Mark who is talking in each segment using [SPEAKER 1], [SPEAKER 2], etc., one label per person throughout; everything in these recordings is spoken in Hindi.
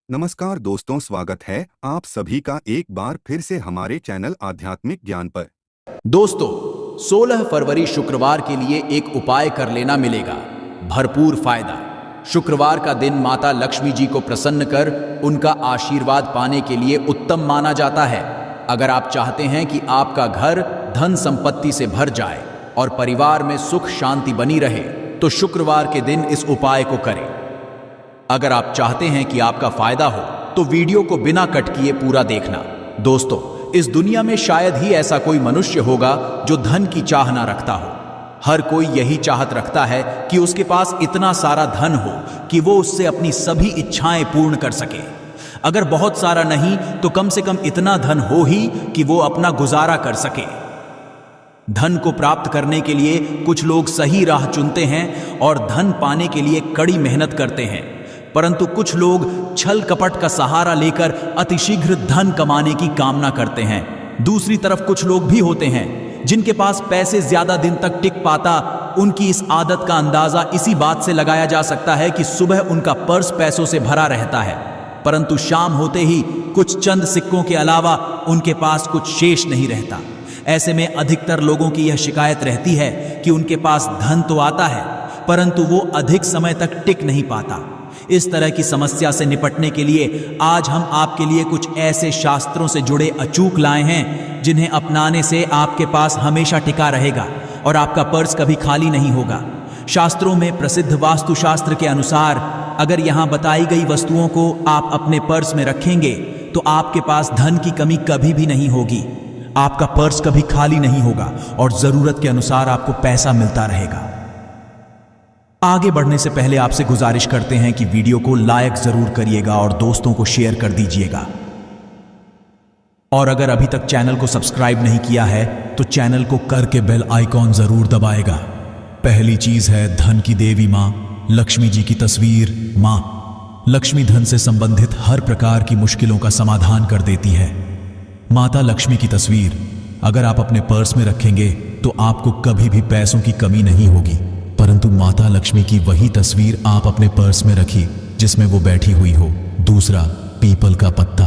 [SPEAKER 1] नमस्कार दोस्तों, स्वागत है आप सभी का एक बार फिर से हमारे चैनल आध्यात्मिक ज्ञान पर।
[SPEAKER 2] दोस्तों, 16 फरवरी शुक्रवार के लिए एक उपाय कर लेना मिलेगा, भरपूर फायदा। शुक्रवार का दिन माता लक्ष्मी जी को प्रसन्न कर उनका आशीर्वाद पाने के लिए उत्तम माना जाता है। अगर आप चाहते हैं कि आपका घर धन संपत्ति से भर जाए और परिवार में सुख शांति बनी रहे, तो शुक्रवार के दिन इस उपाय को करें। अगर आप चाहते हैं कि आपका फायदा हो तो वीडियो को बिना कट किए पूरा देखना। दोस्तों, इस दुनिया में शायद ही ऐसा कोई मनुष्य होगा जो धन की चाह ना रखता हो। हर कोई यही चाहत रखता है कि उसके पास इतना सारा धन हो कि वो उससे अपनी सभी इच्छाएं पूर्ण कर सके। अगर बहुत सारा नहीं तो कम से कम इतना धन हो ही कि वो अपना गुजारा कर सके। धन को प्राप्त करने के लिए कुछ लोग सही राह चुनते हैं और धन पाने के लिए कड़ी मेहनत करते हैं, परंतु कुछ लोग छल कपट का सहारा लेकर अतिशीघ्र धन कमाने की कामना करते हैं। दूसरी तरफ कुछ लोग भी होते हैं जिनके पास पैसे ज्यादा दिन तक टिक पाता। उनकी इस आदत का अंदाजा इसी बात से लगाया जा सकता है कि सुबह उनका पर्स पैसों से भरा रहता है, परंतु शाम होते ही कुछ चंद सिक्कों के अलावा उनके पास कुछ शेष नहीं रहता। ऐसे में अधिकतर लोगों की यह शिकायत रहती है कि उनके पास धन तो आता है परंतु वो अधिक समय तक टिक नहीं पाता। इस तरह की समस्या से निपटने के लिए आज हम आपके लिए कुछ ऐसे शास्त्रों से जुड़े अचूक लाए हैं जिन्हें अपनाने से आपके पास हमेशा टिका रहेगा और आपका पर्स कभी खाली नहीं होगा। शास्त्रों में प्रसिद्ध वास्तुशास्त्र के अनुसार अगर यहाँ बताई गई वस्तुओं को आप अपने पर्स में रखेंगे तो आपके पास धन की कमी कभी भी नहीं होगी। आपका पर्स कभी खाली नहीं होगा और जरूरत के अनुसार आपको पैसा मिलता रहेगा। आगे बढ़ने से पहले आपसे गुजारिश करते हैं कि वीडियो को लाइक जरूर करिएगा और दोस्तों को शेयर कर दीजिएगा। और अगर अभी तक चैनल को सब्सक्राइब नहीं किया है तो चैनल को करके बेल आइकॉन जरूर दबाएगा। पहली चीज है धन की देवी मां लक्ष्मी जी की तस्वीर। मां लक्ष्मी धन से संबंधित हर प्रकार की मुश्किलों का समाधान कर देती है। माता लक्ष्मी की तस्वीर अगर आप अपने पर्स में रखेंगे तो आपको कभी भी पैसों की कमी नहीं होगी, परंतु माता लक्ष्मी की वही तस्वीर आप अपने पर्स में रखिए जिसमें वो बैठी हुई हो। दूसरा, पीपल का पत्ता।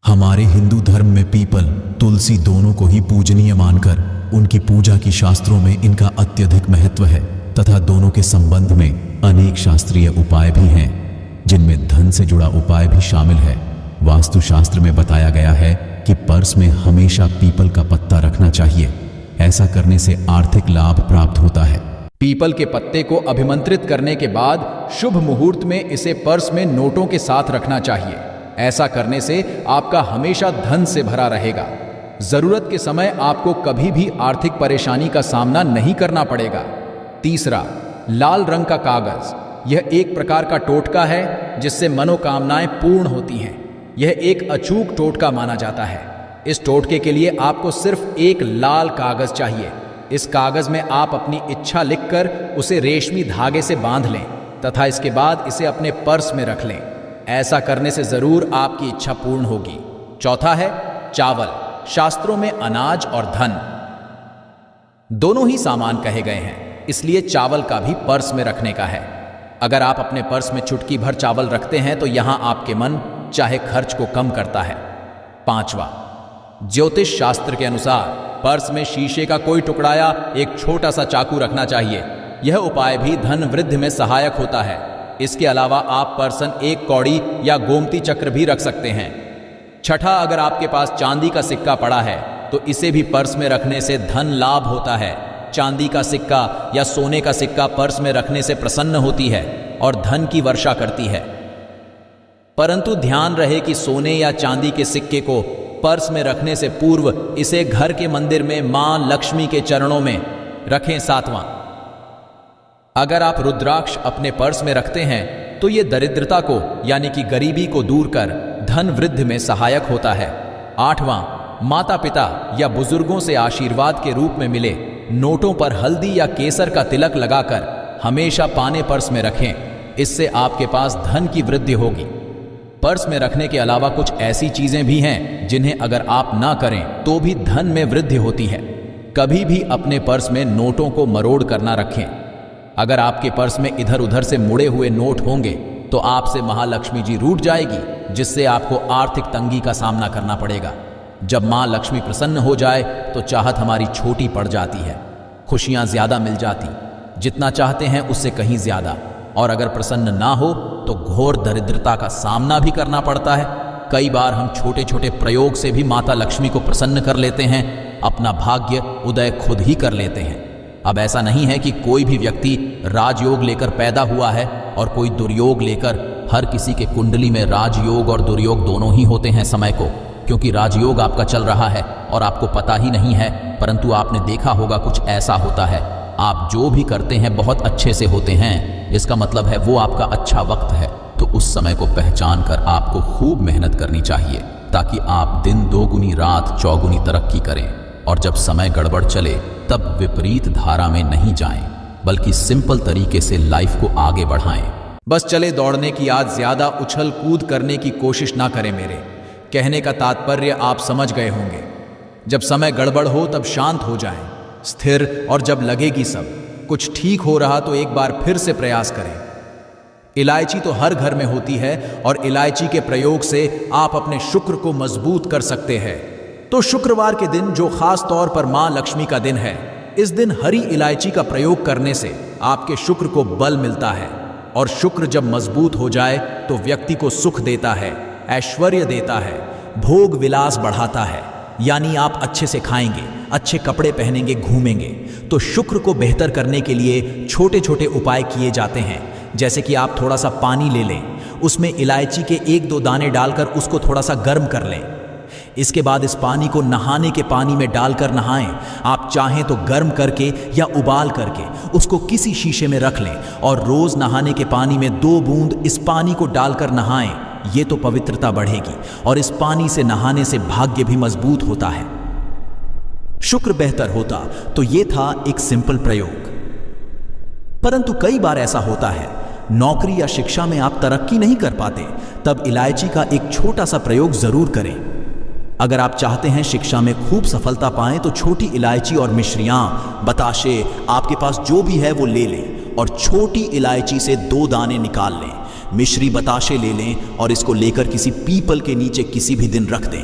[SPEAKER 2] हमारे हिंदू धर्म में पीपल तुलसी दोनों को ही पूजनीय मानकर उनकी पूजा की शास्त्रों में इनका अत्यधिक महत्व है तथा दोनों के संबंध में अनेक शास्त्रीय उपाय भी हैं जिनमें धन से जुड़ा उपाय भी शामिल है। वास्तुशास्त्र में बताया गया है कि पर्स में हमेशा पीपल का पत्ता रखना चाहिए। ऐसा करने से आर्थिक लाभ प्राप्त होता है। पीपल के पत्ते को अभिमंत्रित करने के बाद शुभ मुहूर्त में इसे पर्स में नोटों के साथ रखना चाहिए। ऐसा करने से आपका हमेशा धन से भरा रहेगा। जरूरत के समय आपको कभी भी आर्थिक परेशानी का सामना नहीं करना पड़ेगा। तीसरा, लाल रंग का कागज। यह एक प्रकार का टोटका है जिससे मनोकामनाएं पूर्ण होती हैं। यह एक अचूक टोटका माना जाता है। इस टोटके के लिए आपको सिर्फ एक लाल कागज चाहिए। इस कागज में आप अपनी इच्छा लिखकर उसे रेशमी धागे से बांध लें तथा इसके बाद इसे अपने पर्स में रख लें। ऐसा करने से जरूर आपकी इच्छा पूर्ण होगी। चौथा है चावल। शास्त्रों में अनाज और धन दोनों ही सामान कहे गए हैं, इसलिए चावल का भी पर्स में रखने का है। अगर आप अपने पर्स में चुटकी भर चावल रखते हैं तो यहां आपके मन चाहे खर्च को कम करता है। पांचवा, ज्योतिष शास्त्र के अनुसार पर्स में शीशे का कोई टुकड़ा या एक छोटा सा चाकू रखना चाहिए। यह उपाय भी धन वृद्धि में सहायक होता है। इसके अलावा आप पर्सन एक कौड़ी या गोमती चक्र भी रख सकते हैं। छठा, अगर आपके पास चांदी का सिक्का पड़ा है तो इसे भी पर्स में रखने से धन लाभ होता है। चांदी का सिक्का या सोने का सिक्का पर्स में रखने से प्रसन्न होती है और धन की वर्षा करती है, परंतु ध्यान रहे कि सोने या चांदी के सिक्के को पर्स में रखने से पूर्व इसे घर के मंदिर में मां लक्ष्मी के चरणों में रखें। सातवां, अगर आप रुद्राक्ष अपने पर्स में रखते हैं तो यह दरिद्रता को यानी कि गरीबी को दूर कर धन वृद्धि में सहायक होता है। आठवां, माता पिता या बुजुर्गों से आशीर्वाद के रूप में मिले नोटों पर हल्दी या केसर का तिलक लगाकर हमेशा पाने पर्स में रखें। इससे आपके पास धन की वृद्धि होगी। पर्स में रखने के अलावा कुछ ऐसी चीजें भी हैं जिन्हें अगर आप ना करें तो भी धन में वृद्धि होती है। कभी भी अपने पर्स में नोटों को मरोड़ कर ना रखें। अगर आपके पर्स में इधर उधर से मुड़े हुए नोट होंगे तो आपसे महालक्ष्मी जी रूठ जाएगी, जिससे आपको आर्थिक तंगी का सामना करना पड़ेगा। जब माँ लक्ष्मी प्रसन्न हो जाए तो चाहत हमारी छोटी पड़ जाती है, खुशियाँ ज़्यादा मिल जाती, जितना चाहते हैं उससे कहीं ज़्यादा। और अगर प्रसन्न ना हो तो घोर दरिद्रता का सामना भी करना पड़ता है। कई बार हम छोटे छोटे प्रयोग से भी माता लक्ष्मी को प्रसन्न कर लेते हैं, अपना भाग्य उदय खुद ही कर लेते हैं। अब ऐसा नहीं है कि कोई भी व्यक्ति राजयोग लेकर पैदा हुआ है और कोई दुर्योग लेकर। हर किसी के कुंडली में राजयोग और दुर्योग दोनों ही होते हैं समय को, क्योंकि राजयोग आपका चल रहा है और आपको पता ही नहीं है, परंतु आपने देखा होगा कुछ ऐसा होता है। आप जो भी करते हैं बहुत अच्छे से होते हैं, इसका मतलब है वो आपका अच्छा वक्त है। तो उस समय को पहचान कर आपको खूब मेहनत करनी चाहिए, ताकि आप दिन दोगुनी रात चौगुनी तरक्की करें। और जब समय गड़बड़ चले तब विपरीत धारा में नहीं जाएं, बल्कि सिंपल तरीके से लाइफ को आगे बढ़ाएं। बस चले दौड़ने की आज ज्यादा उछल कूद करने की कोशिश ना करें। मेरे कहने का तात्पर्य आप समझ गए होंगे। जब समय गड़बड़ हो तब शांत हो जाएं, स्थिर, और जब लगेगी सब कुछ ठीक हो रहा तो एक बार फिर से प्रयास करें। इलायची तो हर घर में होती है और इलायची के प्रयोग से आप अपने शुक्र को मजबूत कर सकते हैं। तो शुक्रवार के दिन, जो खास तौर पर मां लक्ष्मी का दिन है, इस दिन हरी इलायची का प्रयोग करने से आपके शुक्र को बल मिलता है। और शुक्र जब मजबूत हो जाए तो व्यक्ति को सुख देता है, ऐश्वर्य देता है, भोग विलास बढ़ाता है। यानी आप अच्छे से खाएंगे, अच्छे कपड़े पहनेंगे, घूमेंगे। तो शुक्र को बेहतर करने के लिए छोटे छोटे उपाय किए जाते हैं। जैसे कि आप थोड़ा सा पानी ले लें, उसमें इलायची के 1-2 दाने डालकर उसको थोड़ा सा गर्म कर लें। इसके बाद इस पानी को नहाने के पानी में डालकर नहाएं। आप चाहें तो गर्म करके या उबाल करके उसको किसी शीशे में रख लें और रोज नहाने के पानी में 2 बूंद इस पानी को डालकर नहाएं। ये तो पवित्रता बढ़ेगी और इस पानी से नहाने से भाग्य भी मजबूत होता है, शुक्र बेहतर होता। तो ये था एक सिंपल प्रयोग। परंतु कई बार ऐसा होता है, नौकरी या शिक्षा में आप तरक्की नहीं कर पाते, तब इलायची का एक छोटा सा प्रयोग जरूर करें। अगर आप चाहते हैं शिक्षा में खूब सफलता पाएं तो छोटी इलायची और मिश्रियां, बताशे, आपके पास जो भी है वो ले लें और छोटी इलायची से 2 दाने निकाल लें। मिश्री, बताशे ले लें और इसको लेकर किसी पीपल के नीचे किसी भी दिन रख दें।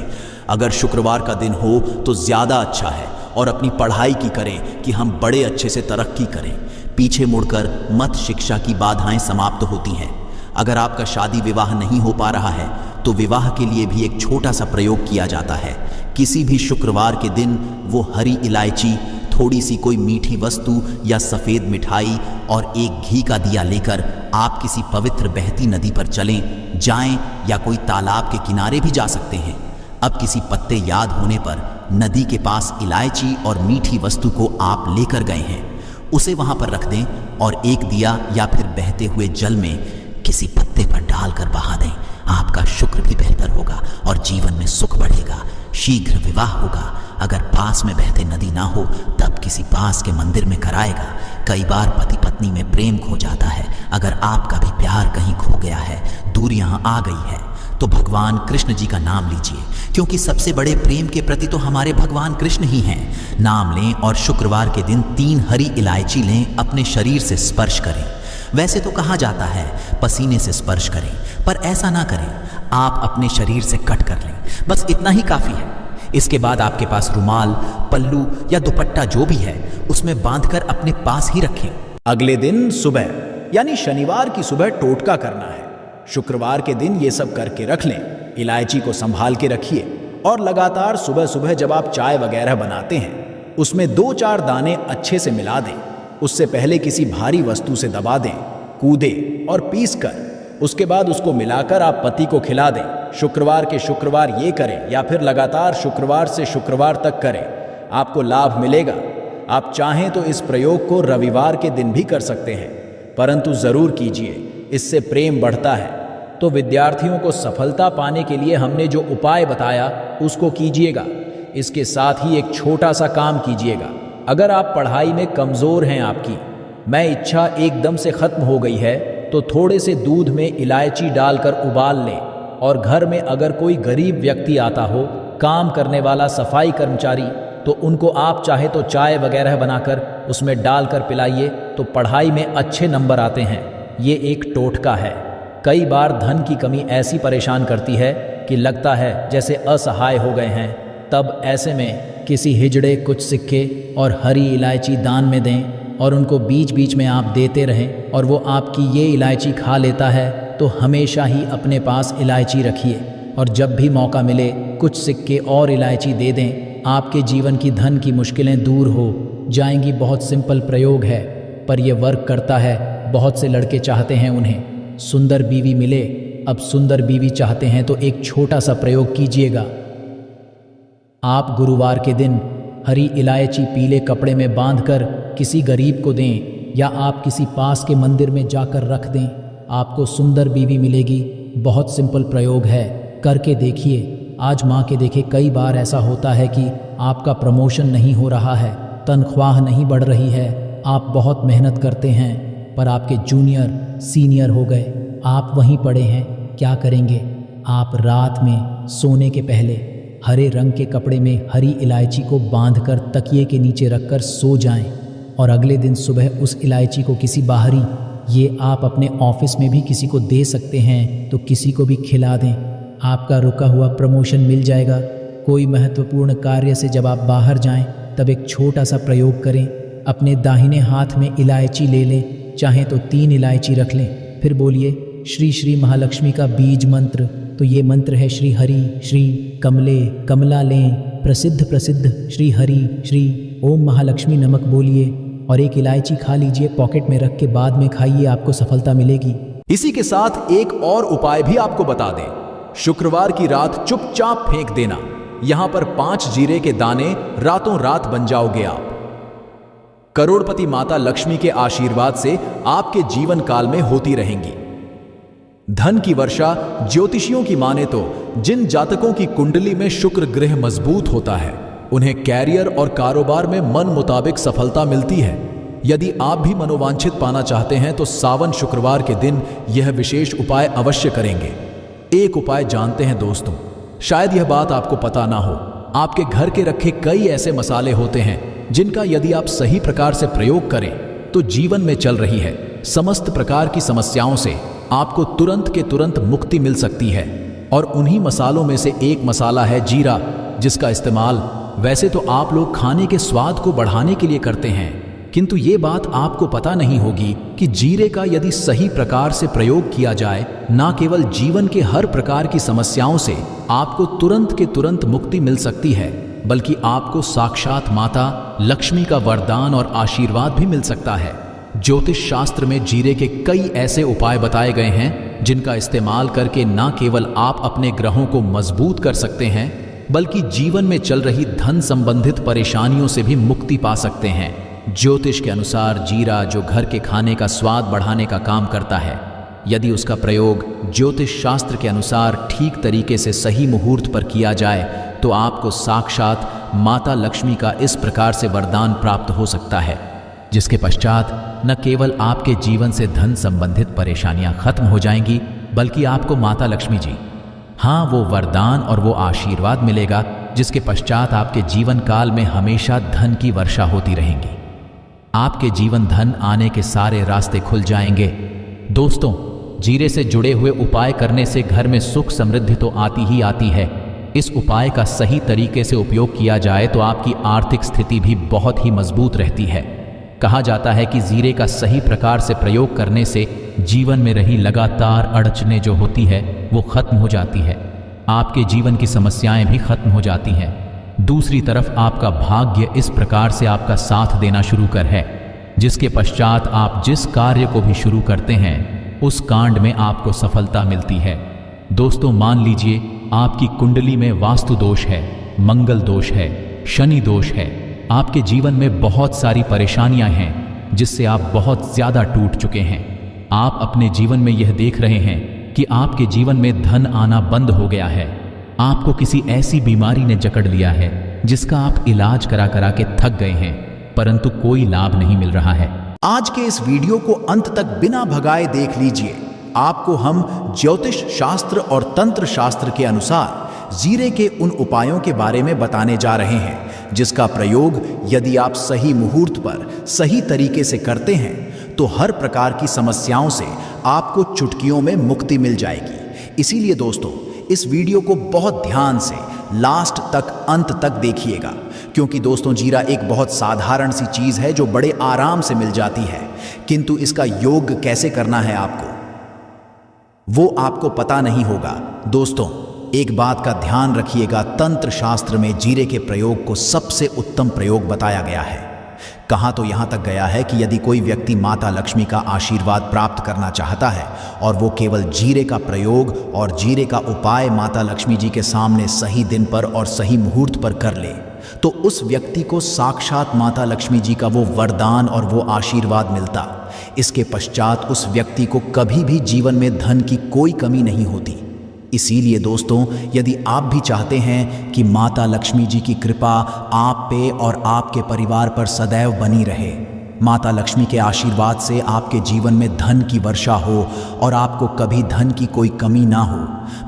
[SPEAKER 2] अगर शुक्रवार का दिन हो तो ज़्यादा अच्छा है। और अपनी पढ़ाई की करें कि हम बड़े अच्छे से तरक्की करें। पीछे मुड़कर मत, शिक्षा की बाधाएं समाप्त होती हैं। अगर आपका शादी विवाह नहीं हो पा रहा है तो विवाह के लिए भी एक छोटा सा प्रयोग किया जाता है। किसी भी शुक्रवार के दिन वो हरी इलायची, थोड़ी सी कोई मीठी वस्तु या सफ़ेद मिठाई और एक घी का दिया लेकर आप किसी पवित्र बहती नदी पर चलें, जाएं, या कोई तालाब के किनारे भी जा सकते हैं। अब किसी पत्ते याद होने पर नदी के पास इलायची और मीठी वस्तु को आप लेकर गए हैं, उसे वहां पर रख दें और एक दिया या फिर बहते हुए जल में किसी पत्ते पर डालकर बहा दें। आपका शुक्र भी बेहतर होगा और जीवन में सुख बढ़ेगा, शीघ्र विवाह होगा। अगर पास में बहते नदी ना हो तब किसी पास के मंदिर में कराएगा। कई बार पति पत्नी में प्रेम खो जाता है। अगर आपका भी प्यार कहीं खो गया है, दूरियां आ गई है, तो भगवान कृष्ण जी का नाम लीजिए, क्योंकि सबसे बड़े प्रेम के प्रति तो हमारे भगवान कृष्ण ही हैं। नाम लें और शुक्रवार के दिन 3 हरी इलायची लें, अपने शरीर से स्पर्श करें। वैसे तो कहा जाता है पसीने से स्पर्श करें, पर ऐसा ना करें, आप अपने शरीर से कट कर लें, बस इतना ही काफ़ी है। इसके बाद आपके पास रुमाल, पल्लू या दुपट्टा जो भी है उसमें बांधकर अपने पास ही रखें। अगले दिन सुबह यानी शनिवार की सुबह टोटका करना है। शुक्रवार के दिन ये सब करके रख लें। इलायची को संभाल के रखिए और लगातार सुबह सुबह जब आप चाय वगैरह बनाते हैं उसमें 2-4 दाने अच्छे से मिला दें। उससे पहले किसी भारी वस्तु से दबा दें, कूदें और पीस कर उसके बाद उसको मिलाकर आप पति को खिला दें। शुक्रवार के शुक्रवार ये करें या फिर लगातार शुक्रवार से शुक्रवार तक करें, आपको लाभ मिलेगा। आप चाहें तो इस प्रयोग को रविवार के दिन भी कर सकते हैं, परंतु ज़रूर कीजिए, इससे प्रेम बढ़ता है। तो विद्यार्थियों को सफलता पाने के लिए हमने जो उपाय बताया उसको कीजिएगा। इसके साथ ही एक छोटा सा काम कीजिएगा। अगर आप पढ़ाई में कमज़ोर हैं, आपकी मैं इच्छा एकदम से ख़त्म हो गई है, तो थोड़े से दूध में इलायची डालकर उबाल लें और घर में अगर कोई गरीब व्यक्ति आता हो, काम करने वाला सफाई कर्मचारी, तो उनको आप चाहे तो चाय वगैरह बनाकर उसमें डालकर पिलाइए, तो पढ़ाई में अच्छे नंबर आते हैं। ये एक टोटका है, कई बार धन की कमी ऐसी परेशान करती है कि लगता है जैसे असहाय हो गए हैं। तब ऐसे में किसी हिजड़े कुछ सिक्के और हरी इलायची दान में दें और उनको बीच बीच में आप देते रहें और वो आपकी ये इलायची खा लेता है, तो हमेशा ही अपने पास इलायची रखिए और जब भी मौका मिले कुछ सिक्के और इलायची दे दें। आपके जीवन की धन की मुश्किलें दूर हो जाएंगी। बहुत सिंपल प्रयोग है पर यह वर्क करता है। बहुत से लड़के चाहते हैं उन्हें सुंदर बीवी मिले। अब सुंदर बीवी चाहते हैं तो एक छोटा सा प्रयोग कीजिएगा। आप गुरुवार के दिन हरी इलायची पीले कपड़े में बांधकर किसी गरीब को दें या आप किसी पास के मंदिर में जाकर रख दें। आपको सुंदर बीवी मिलेगी। बहुत सिंपल प्रयोग है, करके देखिए, आजमा के देखें। कई बार ऐसा होता है कि आपका प्रमोशन नहीं हो रहा है, तनख्वाह नहीं बढ़ रही है, आप बहुत मेहनत करते हैं पर आपके जूनियर सीनियर हो गए, आप वहीं पड़े हैं। क्या करेंगे? आप रात में सोने के पहले हरे रंग के कपड़े में हरी इलायची को बांधकर तकिए के नीचे रखकर सो जाएं और अगले दिन सुबह उस इलायची को किसी बाहरी, ये आप अपने ऑफिस में भी किसी को दे सकते हैं, तो किसी को भी खिला दें। आपका रुका हुआ प्रमोशन मिल जाएगा। कोई महत्वपूर्ण कार्य से जब आप बाहर जाएं तब एक छोटा सा प्रयोग करें। अपने दाहिने हाथ में इलायची ले लें, चाहे तो 3 इलायची रख लें, फिर बोलिए श्री श्री महालक्ष्मी का बीज मंत्र। तो ये मंत्र है श्री हरि श्री कमले कमला लें प्रसिद्ध प्रसिद्ध श्री हरि श्री ओम महालक्ष्मी नमक बोलिए और एक इलायची खा लीजिए, पॉकेट में रख के बाद में खाइए, आपको सफलता मिलेगी।
[SPEAKER 3] इसी के साथ एक और उपाय भी आपको बता दें। शुक्रवार की रात चुपचाप फेंक देना। यहां पर 5 जीरे के दाने रातों रात बन जाओगे आप। करोड़पति माता लक्ष्मी के आशीर्वाद से आपके जीवन काल में होती रहेंगी धन की वर्षा। ज्योतिषियों की माने तो जिन जातकों की कुंडली में शुक्र ग्रह मजबूत होता है उन्हें कैरियर और कारोबार में मन मुताबिक सफलता मिलती है। यदि आप भी मनोवांछित पाना चाहते हैं तो सावन शुक्रवार के दिन यह विशेष उपाय अवश्य करेंगे। एक उपाय जानते हैं दोस्तों, शायद यह बात आपको पता ना हो। आपके घर के रखे कई ऐसे मसाले होते हैं जिनका यदि आप सही प्रकार से प्रयोग करें तो जीवन में चल रही है समस्त प्रकार की समस्याओं से आपको तुरंत के तुरंत मुक्ति मिल सकती है। और उन्हीं मसालों में से एक मसाला है जीरा, जिसका इस्तेमाल वैसे तो आप लोग खाने के स्वाद को बढ़ाने के लिए करते हैं, किंतु ये बात आपको पता नहीं होगी कि जीरे का यदि सही प्रकार से प्रयोग किया जाए, ना केवल जीवन के हर प्रकार की समस्याओं से आपको तुरंत के तुरंत मुक्ति मिल सकती है, बल्कि आपको साक्षात माता लक्ष्मी का वरदान और आशीर्वाद भी मिल सकता है। ज्योतिष शास्त्र में जीरे के कई ऐसे उपाय बताए गए हैं जिनका इस्तेमाल करके ना केवल आप अपने ग्रहों को मजबूत कर सकते हैं, बल्कि जीवन में चल रही धन संबंधित परेशानियों से भी मुक्ति पा सकते हैं। ज्योतिष के अनुसार जीरा जो घर के खाने का स्वाद बढ़ाने का काम करता है, यदि उसका प्रयोग ज्योतिष शास्त्र के अनुसार ठीक तरीके से सही मुहूर्त पर किया जाए तो आपको साक्षात माता लक्ष्मी का इस प्रकार से वरदान प्राप्त हो सकता है, जिसके पश्चात न केवल आपके जीवन से धन संबंधित परेशानियां खत्म हो जाएंगी, बल्कि आपको माता लक्ष्मी जी, हाँ, वो वरदान और वो आशीर्वाद मिलेगा जिसके पश्चात आपके जीवन काल में हमेशा धन की वर्षा होती रहेंगी। आपके जीवन धन आने के सारे रास्ते खुल जाएंगे। दोस्तों, जीरे से जुड़े हुए उपाय करने से घर में सुख समृद्धि तो आती ही आती है। इस उपाय का सही तरीके से उपयोग किया जाए तो आपकी आर्थिक स्थिति भी बहुत ही मजबूत रहती है। कहा जाता है कि जीरे का सही प्रकार से प्रयोग करने से जीवन में रही लगातार अड़चनें जो होती है वो खत्म हो जाती है, आपके जीवन की समस्याएं भी खत्म हो जाती हैं। दूसरी तरफ आपका भाग्य इस प्रकार से आपका साथ देना शुरू कर है, जिसके पश्चात आप जिस कार्य को भी शुरू करते हैं उस कांड में आपको सफलता मिलती है। दोस्तों, मान लीजिए आपकी कुंडली में वास्तु दोष है, मंगल दोष है, शनि दोष है, आपके जीवन में बहुत सारी परेशानियां हैं जिससे आप बहुत ज्यादा टूट चुके हैं। आप अपने जीवन में यह देख रहे हैं कि आपके जीवन में धन आना बंद हो गया है, आपको किसी ऐसी बीमारी ने जकड़ लिया है जिसका आप इलाज करा करा के थक गए हैं, परंतु कोई लाभ नहीं मिल रहा है।
[SPEAKER 2] आज के इस वीडियो को अंत तक बिना भगाए देख लीजिए। आपको हम ज्योतिष शास्त्र और तंत्र शास्त्र के अनुसार जीरे के उन उपायों के बारे में बताने जा रहे हैं जिसका प्रयोग यदि आप सही मुहूर्त पर सही तरीके से करते हैं तो हर प्रकार की समस्याओं से आपको चुटकियों में मुक्ति मिल जाएगी। इसीलिए दोस्तों, इस वीडियो को बहुत ध्यान से लास्ट तक, अंत तक देखिएगा, क्योंकि दोस्तों जीरा एक बहुत साधारण सी चीज है जो बड़े आराम से मिल जाती है, किंतु इसका योग कैसे करना है आपको, वो आपको पता नहीं होगा। दोस्तों, एक बात का ध्यान रखिएगा, तंत्र शास्त्र में जीरे के प्रयोग को सबसे उत्तम प्रयोग बताया गया है। कहा तो यहां तक गया है कि यदि कोई व्यक्ति माता लक्ष्मी का आशीर्वाद प्राप्त करना चाहता है और वो केवल जीरे का प्रयोग और जीरे का उपाय माता लक्ष्मी जी के सामने सही दिन पर और सही मुहूर्त पर कर ले, तो उस व्यक्ति को साक्षात माता लक्ष्मी जी का वो वरदान और वो आशीर्वाद मिलता। इसके पश्चात उस व्यक्ति को कभी भी जीवन में धन की कोई कमी नहीं होती। इसीलिए दोस्तों, यदि आप भी चाहते हैं कि माता लक्ष्मी जी की कृपा आप पे और आपके परिवार पर सदैव बनी रहे, माता लक्ष्मी के आशीर्वाद से आपके जीवन में धन की वर्षा हो और आपको कभी धन की कोई कमी ना हो,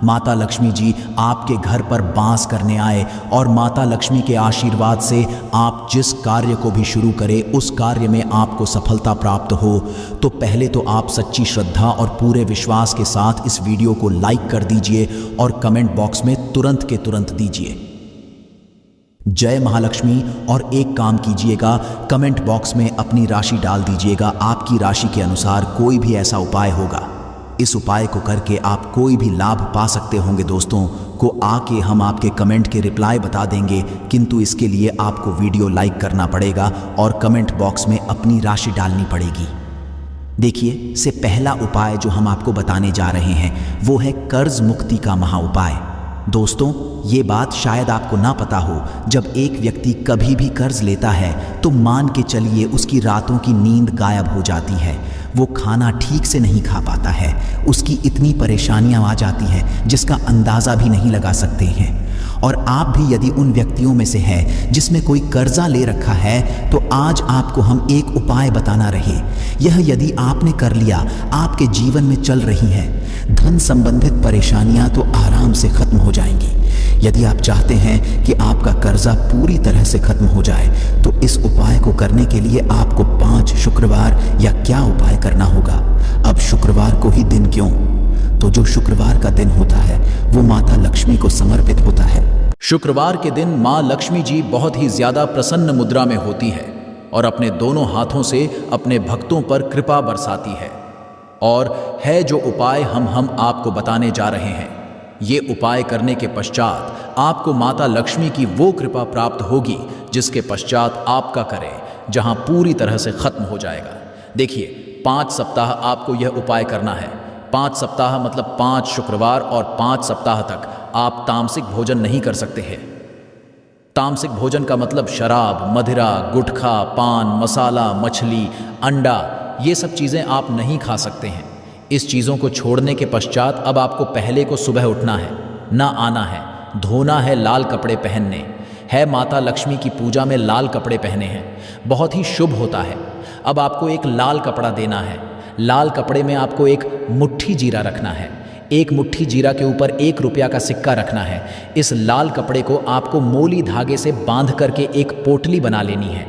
[SPEAKER 2] माता लक्ष्मी जी आपके घर पर वास करने आए और माता लक्ष्मी के आशीर्वाद से आप जिस कार्य को भी शुरू करें उस कार्य में आपको सफलता प्राप्त हो, तो पहले तो आप सच्ची श्रद्धा और पूरे विश्वास के साथ इस वीडियो को लाइक कर दीजिए और कमेंट बॉक्स में तुरंत के तुरंत दीजिए जय महालक्ष्मी। और एक काम कीजिएगा, कमेंट बॉक्स में अपनी राशि डाल दीजिएगा। आपकी राशि के अनुसार कोई भी ऐसा उपाय होगा, इस उपाय को करके आप कोई भी लाभ पा सकते होंगे। दोस्तों को आके हम आपके कमेंट के रिप्लाई बता देंगे, किंतु इसके लिए आपको वीडियो लाइक करना पड़ेगा और कमेंट बॉक्स में अपनी राशि डालनी पड़ेगी। देखिए, से पहला उपाय जो हम आपको बताने जा रहे हैं वो है कर्ज मुक्ति का महा उपाय। दोस्तों, ये बात शायद आपको ना पता हो, जब एक व्यक्ति कभी भी कर्ज लेता है तो मान के चलिए उसकी रातों की नींद गायब हो जाती है, वो खाना ठीक से नहीं खा पाता है, उसकी इतनी परेशानियां आ जाती हैं जिसका अंदाज़ा भी नहीं लगा सकते हैं। और आप भी यदि उन व्यक्तियों में से है जिसमें कोई कर्जा ले रखा है, तो आज आपको हम एक उपाय बताना रहे। यह यदि आपने कर लिया, आपके जीवन में चल रही है धन संबंधित परेशानियां तो आराम से खत्म हो जाएंगी। यदि आप चाहते हैं कि आपका कर्जा पूरी तरह से खत्म हो जाए, तो इस उपाय को करने के लिए आपको 5 शुक्रवार या क्या उपाय करना होगा। अब शुक्रवार को ही दिन क्यों, तो जो शुक्रवार का दिन होता है वो माता लक्ष्मी को समर्पित होता है।
[SPEAKER 3] शुक्रवार के दिन माँ लक्ष्मी जी बहुत ही ज्यादा प्रसन्न मुद्रा में होती है और अपने दोनों हाथों से अपने भक्तों पर कृपा बरसाती है। और है जो उपाय हम आपको बताने जा रहे हैं, ये उपाय करने के पश्चात आपको माता लक्ष्मी की वो कृपा प्राप्त होगी जिसके पश्चात आपका करे जहां पूरी तरह से खत्म हो जाएगा। देखिए, 5 सप्ताह आपको यह उपाय करना है। 5 सप्ताह मतलब 5 शुक्रवार और 5 सप्ताह तक आप तामसिक भोजन नहीं कर सकते हैं। तामसिक भोजन का मतलब शराब, मदिरा, गुटखा, पान, मसाला, मछली, अंडा, ये सब चीज़ें आप नहीं खा सकते हैं। इस चीज़ों को छोड़ने के पश्चात अब आपको पहले को सुबह उठना है, ना आना है, धोना है, लाल कपड़े पहनने है, माता लक्ष्मी की पूजा में लाल कपड़े पहने हैं, बहुत ही शुभ होता है। अब आपको एक लाल कपड़ा देना है, लाल कपड़े में आपको एक मुट्ठी जीरा रखना है, एक मुट्ठी जीरा के ऊपर 1 रुपया का सिक्का रखना है। इस लाल कपड़े को आपको मोली धागे से बांध करके एक पोटली बना लेनी है।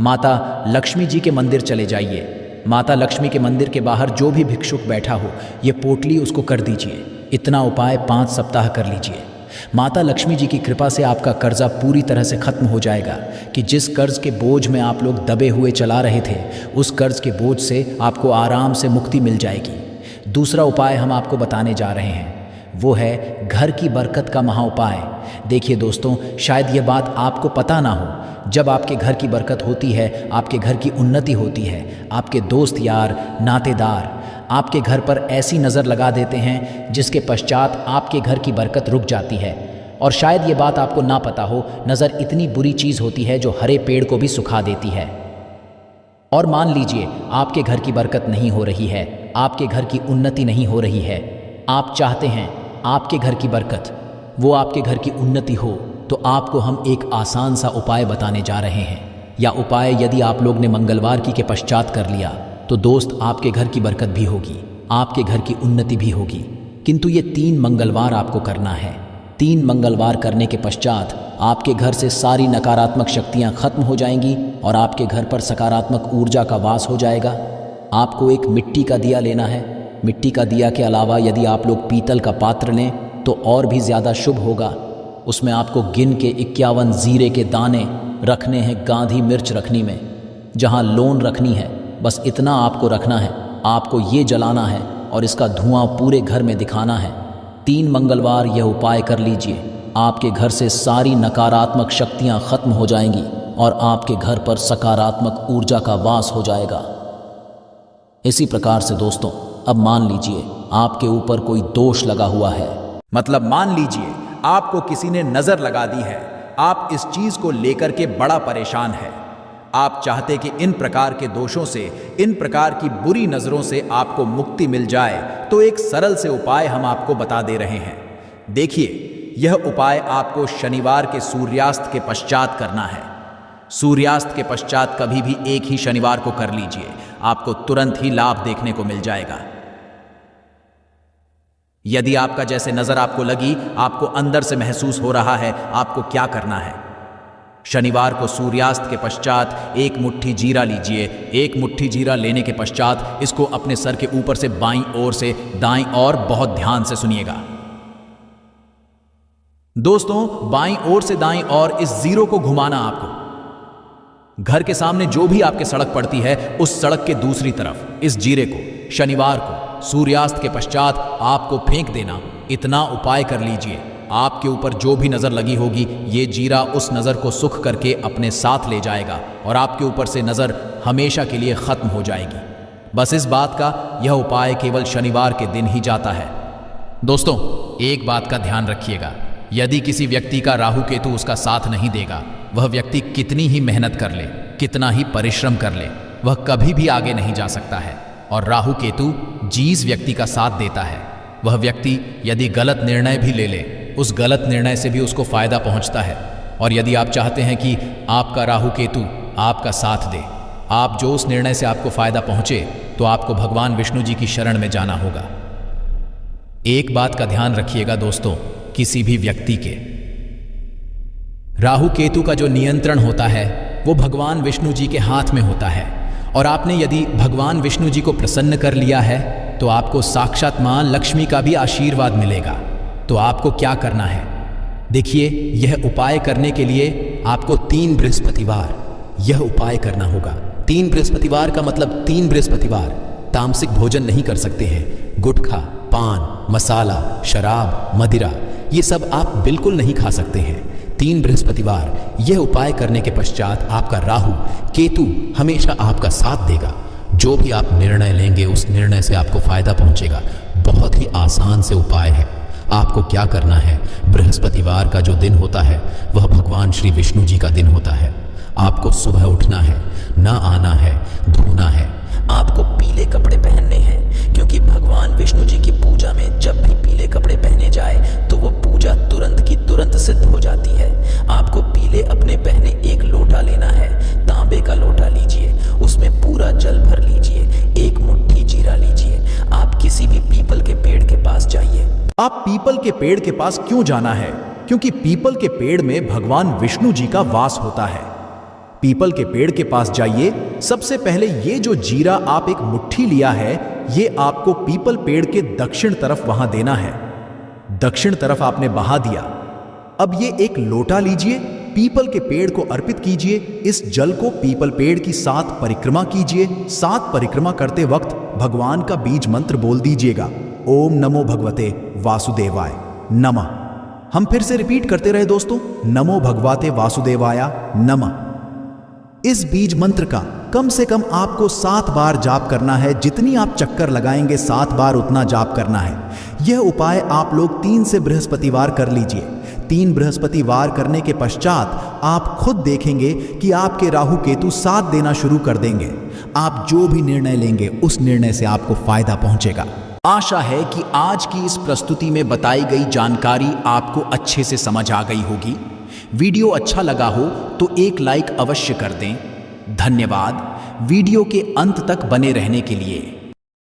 [SPEAKER 3] माता लक्ष्मी जी के मंदिर चले जाइए, माता लक्ष्मी के मंदिर के बाहर जो भी भिक्षुक बैठा हो, ये पोटली उसको कर दीजिए। इतना उपाय 5 सप्ताह कर लीजिए। माता लक्ष्मी जी की कृपा से आपका कर्जा पूरी तरह से खत्म हो जाएगा कि जिस कर्ज के बोझ में आप लोग दबे हुए चला रहे थे, उस कर्ज के बोझ से आपको आराम से मुक्ति मिल जाएगी। दूसरा उपाय हम आपको बताने जा रहे हैं, वो है घर की बरकत का महा उपाय। देखिए दोस्तों, शायद ये बात आपको पता ना हो, जब आपके घर की बरकत होती है, आपके घर की उन्नति होती है, आपके दोस्त यार, नातेदार आपके घर पर ऐसी नज़र लगा देते हैं जिसके पश्चात आपके घर की बरकत रुक जाती है। और शायद ये बात आपको ना पता हो, नज़र इतनी बुरी चीज़ होती है जो हरे पेड़ को भी सुखा देती है। और मान लीजिए आपके घर की बरकत नहीं हो रही है, आपके घर की उन्नति नहीं हो रही है, आप चाहते हैं आपके घर की बरकत, वो आपके घर की उन्नति हो, तो आपको हम एक आसान सा उपाय बताने जा रहे हैं। या उपाय यदि आप लोग ने मंगलवार के पश्चात कर लिया, तो दोस्त आपके घर की बरकत भी होगी, आपके घर की उन्नति भी होगी। किंतु ये 3 मंगलवार आपको करना है। 3 मंगलवार करने के पश्चात आपके घर से सारी नकारात्मक शक्तियां खत्म हो जाएंगी और आपके घर पर सकारात्मक ऊर्जा का वास हो जाएगा।
[SPEAKER 4] आपको एक मिट्टी का दिया लेना है। मिट्टी का दिया के अलावा यदि आप लोग पीतल का पात्र लें तो और भी ज़्यादा शुभ होगा। उसमें आपको गिन के 51 जीरे के दाने रखने हैं गांधी मिर्च रखनी में, जहाँ लोन रखनी है, बस इतना आपको रखना है। आपको ये जलाना है और इसका धुआं पूरे घर में दिखाना है। 3 मंगलवार यह उपाय कर लीजिए। आपके घर से सारी नकारात्मक शक्तियाँ खत्म हो जाएंगी और आपके घर पर सकारात्मक ऊर्जा का वास हो जाएगा। इसी प्रकार से दोस्तों, अब मान लीजिए आपके ऊपर कोई दोष लगा हुआ है।
[SPEAKER 2] मतलब मान लीजिए आपको किसी ने नजर लगा दी है, आप इस चीज को लेकर के बड़ा परेशान है। आप चाहते कि इन प्रकार के दोषों से, इन प्रकार की बुरी नजरों से आपको मुक्ति मिल जाए, तो एक सरल से उपाय हम आपको बता दे रहे हैं। देखिए, यह उपाय आपको शनिवार के सूर्यास्त के पश्चात करना है। सूर्यास्त के पश्चात कभी भी एक ही शनिवार को कर लीजिए, आपको तुरंत ही लाभ देखने को मिल जाएगा। यदि आपका जैसे नजर आपको लगी, आपको अंदर से महसूस हो रहा है, आपको क्या करना है? शनिवार को सूर्यास्त के पश्चात 1 मुट्ठी जीरा लीजिए। 1 मुट्ठी जीरा लेने के पश्चात इसको अपने सर के ऊपर से बाईं ओर से दाईं ओर, बहुत ध्यान से सुनिएगा दोस्तों, बाईं ओर से दाईं ओर इस जीरो को घुमाना आपको। घर के सामने जो भी आपके सड़क पड़ती है, उस सड़क के दूसरी तरफ इस जीरे को शनिवार को सूर्यास्त के पश्चात आपको फेंक देना। इतना उपाय कर लीजिए, आपके ऊपर जो भी नजर लगी होगी, ये जीरा उस नजर को सुख करके अपने साथ ले जाएगा और आपके ऊपर से नजर हमेशा के लिए खत्म हो जाएगी। बस इस बात का यह उपाय केवल शनिवार के दिन ही जाता है। दोस्तों, एक बात का ध्यान रखिएगा, यदि किसी व्यक्ति का राहु केतु उसका साथ नहीं देगा, वह व्यक्ति कितनी ही मेहनत कर ले, कितना ही परिश्रम कर ले, वह कभी भी आगे नहीं जा सकता है। और राहु केतु जिस व्यक्ति का साथ देता है, वह व्यक्ति यदि गलत निर्णय भी ले ले, उस गलत निर्णय से भी उसको फायदा पहुंचता है। और यदि आप चाहते हैं कि आपका राहु केतु आपका साथ दे, आप जो उस निर्णय से आपको फायदा पहुंचे, तो आपको भगवान विष्णु जी की शरण में जाना होगा। एक बात का ध्यान रखिएगा दोस्तों, किसी भी व्यक्ति के राहु केतु का जो नियंत्रण होता है, वो भगवान विष्णु जी के हाथ में होता है। और आपने यदि भगवान विष्णु जी को प्रसन्न कर लिया है, तो आपको साक्षात मां लक्ष्मी का भी आशीर्वाद मिलेगा। तो आपको क्या करना है? देखिए, यह उपाय करने के लिए आपको 3 बृहस्पतिवार यह उपाय करना होगा। 3 बृहस्पतिवार का मतलब 3 बृहस्पतिवार तामसिक भोजन नहीं कर सकते हैं। गुटखा, पान, मसाला, शराब, मदिरा, ये सब आप बिल्कुल नहीं खा सकते हैं। 3 बृहस्पतिवार यह उपाय करने के पश्चात आपका राहु केतु हमेशा आपका साथ देगा। जो भी आप निर्णय लेंगे, उस निर्णय से आपको फायदा पहुंचेगा। बहुत ही आसान से उपाय है। आपको क्या करना है? बृहस्पतिवार का जो दिन होता है, वह भगवान श्री विष्णु जी का दिन होता है। आपको सुबह उठना है, ना आना है, धोना है। आपको पीले कपड़े पहनने हैं, क्योंकि भगवान विष्णु जी की पूजा में जब भी पीले कपड़े पहने जाए, तो वो पूजा तुरंत की तुरंत सिद्ध हो जाती है। आपको पीले अपने पहने एक लोटा लेना है, तांबे का लोटा लीजिए, उसमें पूरा जल भर लीजिए, 1 मुट्ठी जीरा लीजिए। आप किसी भी पीपल के पेड़ के पास जाइए।
[SPEAKER 3] आप पीपल के पेड़ के पास क्यों जाना है? क्योंकि पीपल के पेड़ में भगवान विष्णु जी का वास होता है। पीपल के पेड़ के पास जाइए। सबसे पहले ये जो जीरा आप 1 मुट्ठी लिया है, ये आपको पीपल पेड़ के दक्षिण तरफ वहां देना है। दक्षिण तरफ आपने बहा दिया। अब ये 1 लोटा लीजिए, पीपल के पेड़ को अर्पित कीजिए। इस जल को पीपल पेड़ की 7 परिक्रमा कीजिए। 7 परिक्रमा करते वक्त भगवान का बीज मंत्र बोल दीजिएगा, ओम नमो भगवते वासुदेवाय नमः। हम फिर से रिपीट करते रहे दोस्तों, नमो भगवते वासुदेवाय नमः। इस बीज मंत्र का कम से कम आपको 7 बार जाप करना है। जितनी आप चक्कर लगाएंगे 7 बार उतना जाप करना है। यह उपाय आप लोग 3 से बृहस्पतिवार कर लीजिए। 3 बृहस्पतिवार करने के पश्चात आप खुद देखेंगे कि आपके राहु केतु साथ देना शुरू कर देंगे। आप जो भी निर्णय लेंगे, उस निर्णय से आपको फायदा पहुंचेगा।
[SPEAKER 2] आशा है कि आज की इस प्रस्तुति में बताई गई जानकारी आपको अच्छे से समझ आ गई होगी। वीडियो अच्छा लगा हो तो एक लाइक अवश्य कर दें। धन्यवाद वीडियो के अंत तक बने रहने के लिए।